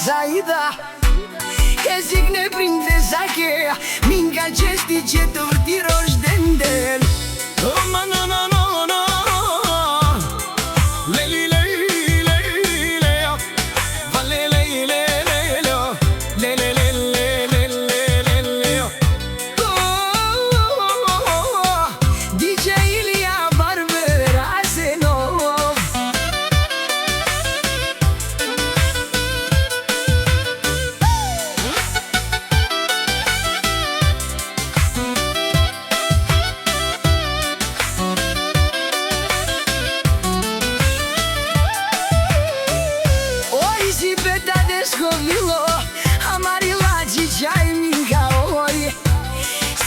Zaida Că zic neprinzesa che Minca gesti ce torti roșden del Oh, ma no, no, no, no Lei, lei, lei, lei Va lei, lei, lei, lei, lei, lei, lei, lei, lei, lei, lei Oh, DJ Ilia Barbera Zenov Descovilo, amarila cicai minca oi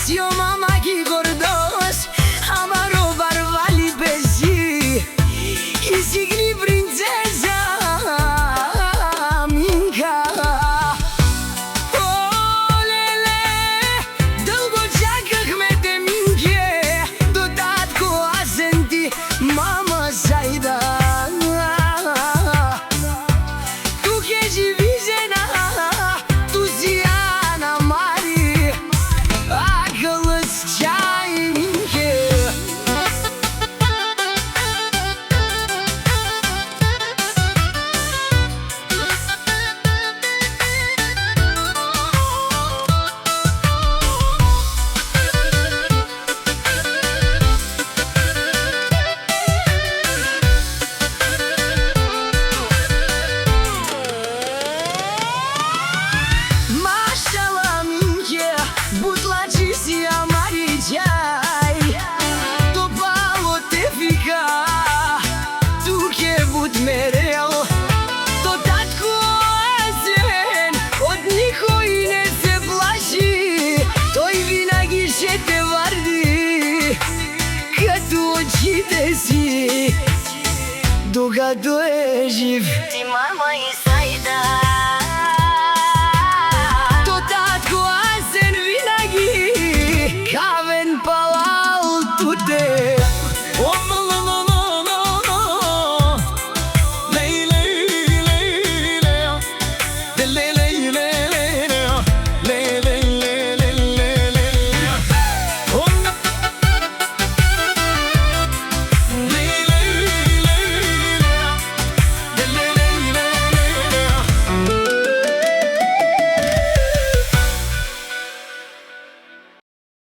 Sio mama ki gordos, amaro barvali bezi Isigli princesa minca Oh, lele, dolgo čakah me te minke Dodat ko asenti, mama Zaida Mereu tot cu azen Od nikoj ne se plaši Той винаги ще те върви Като очите си Докато е жив Ти мама и Заида Tot cu azen винаги Кавен палал туте